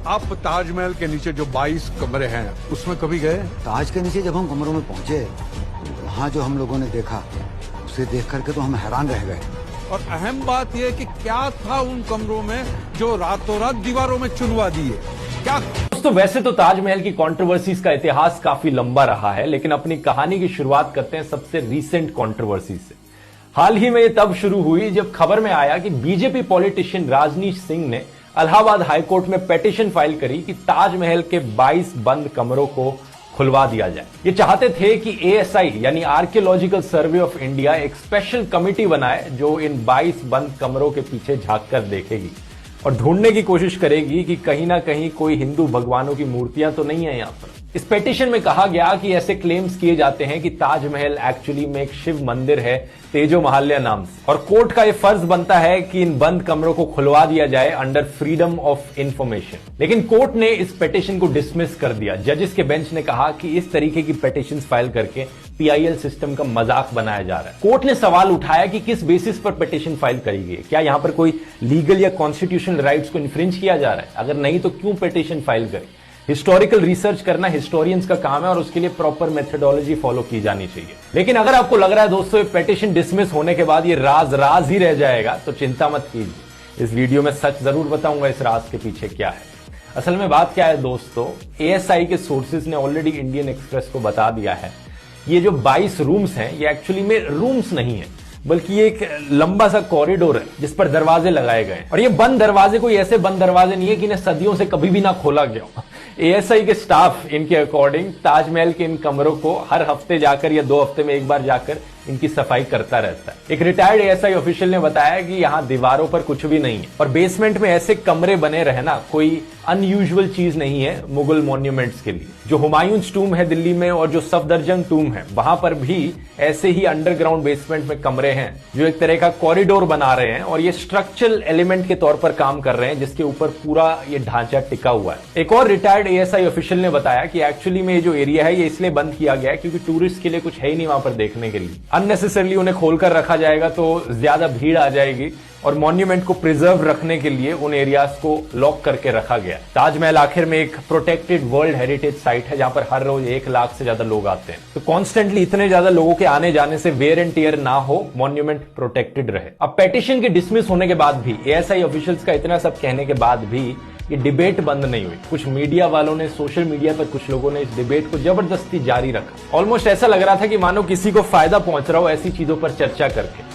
आप ताजमहल के नीचे जो 22 कमरे हैं उसमें कभी गए? ताज के नीचे जब हम कमरों में पहुंचे, वहाँ जो हम लोगों ने देखा, उसे देख करके तो हम हैरान रह गए। और अहम बात यह कि क्या था उन कमरों में जो रातों रात दीवारों में चुनवा दिए? क्या? दोस्तों, वैसे तो ताजमहल की कंट्रोवर्सीज का इतिहास काफी लंबा रहा है, लेकिन अपनी कहानी की शुरुआत करते हैं सबसे रीसेंट कंट्रोवर्सी से। हाल ही में ये तब शुरू हुई जब खबर में आया कि बीजेपी पॉलिटिशियन राजनीश सिंह ने इलाहाबाद हाईकोर्ट में पिटीशन फाइल करी कि ताजमहल के 22 बंद कमरों को खुलवा दिया जाए। ये चाहते थे कि ASI यानी आर्कियोलॉजिकल सर्वे ऑफ इंडिया एक स्पेशल कमिटी बनाए जो इन 22 बंद कमरों के पीछे झांक कर देखेगी और ढूंढने की कोशिश करेगी कि कहीं ना कहीं कोई हिंदू भगवानों की मूर्तियां तो नहीं है यहां पर। इस पिटीशन में कहा गया कि ऐसे क्लेम्स किए जाते हैं कि ताजमहल एक्चुअली में एक शिव मंदिर है तेजो महाल्या नाम से, और कोर्ट का यह फर्ज बनता है कि इन बंद कमरों को खुलवा दिया जाए अंडर फ्रीडम ऑफ इंफॉर्मेशन। लेकिन कोर्ट ने इस पिटीशन को डिसमिस कर दिया। जजेस के बेंच ने कहा कि इस तरीके की पिटीशन फाइल करके PIL सिस्टम का मजाक बनाया जा रहा है। कोर्ट ने सवाल उठाया कि किस बेसिस पर पिटीशन फाइल करी गई, क्या यहां पर कोई लीगल या कॉन्स्टिट्यूशनल राइट्स को इन्फ्रिंज किया जा रहा है? अगर नहीं तो क्यों पिटीशन फाइल करी? हिस्टोरिकल रिसर्च करना हिस्टोरियंस का काम है और उसके लिए प्रॉपर मेथोडोलॉजी फॉलो की जानी चाहिए। लेकिन अगर आपको लग रहा है दोस्तों ये पिटीशन डिसमिस होने के बाद ये राज ही रह जाएगा, तो चिंता मत कीजिए। इस वीडियो में सच जरूर बताऊंगा इस राज के पीछे क्या है। असल में बात क्या है दोस्तों, ASI के सोर्सेज ने ऑलरेडी इंडियन एक्सप्रेस को बता दिया है ये जो 22 रूम्स हैं ये एक्चुअली में रूम्स नहीं है, बल्कि ये एक लंबा सा कॉरिडोर है जिस पर दरवाजे लगाए गए हैं। और ये बंद दरवाजे कोई ऐसे बंद दरवाजे नहीं है कि इन्हें सदियों से कभी भी ना खोला गया हो। ASI के स्टाफ इनके अकॉर्डिंग ताजमहल के इन कमरों को हर हफ्ते जाकर या 2 हफ्ते में एक बार जाकर इनकी सफाई करता रहता है। एक रिटायर्ड ASI ऑफिशियल ने बताया कि यहाँ दीवारों पर कुछ भी नहीं है और बेसमेंट में ऐसे कमरे बने रहना कोई अनयूजुअल चीज नहीं है मुगल मॉन्यूमेंट्स के लिए। जो हुमायूंस टूम है दिल्ली में और जो सफदरजंग टूम है वहां पर भी ऐसे ही अंडरग्राउंड बेसमेंट में कमरे हैं जो एक तरह का कॉरिडोर बना रहे हैं और ये स्ट्रक्चरल एलिमेंट के तौर पर काम कर रहे हैं जिसके ऊपर पूरा ये ढांचा टिका हुआ है। एक और रिटायर्ड ASI ऑफिशियल ने बताया कि एक्चुअली में ये जो एरिया है ये इसलिए बंद किया गया है क्योंकि टूरिस्ट के लिए कुछ है ही नहीं वहां पर देखने के लिए। अननेसेसरली उन्हें खोलकर रखा जाएगा तो ज्यादा भीड़ आ जाएगी और मॉन्यूमेंट को प्रिजर्व रखने के लिए उन एरियाज को लॉक करके रखा गया। ताजमहल आखिर में एक प्रोटेक्टेड वर्ल्ड हेरिटेज साइट है जहां पर हर रोज 1 लाख से ज्यादा लोग आते हैं, तो कॉन्स्टेंटली इतने ज्यादा लोगों के आने जाने से वेयर एंड टियर ना हो, मॉन्यूमेंट प्रोटेक्टेड रहे। अब पिटीशन के डिसमिस होने के बाद भी, ASI ऑफिशियल्स का इतना सब कहने के बाद भी ये डिबेट बंद नहीं हुई। कुछ मीडिया वालों ने, सोशल मीडिया पर कुछ लोगों ने इस डिबेट को जबरदस्ती जारी रखा। ऑलमोस्ट ऐसा लग रहा था कि मानो किसी को फायदा पहुंच रहा हो ऐसी चीजों पर चर्चा करके।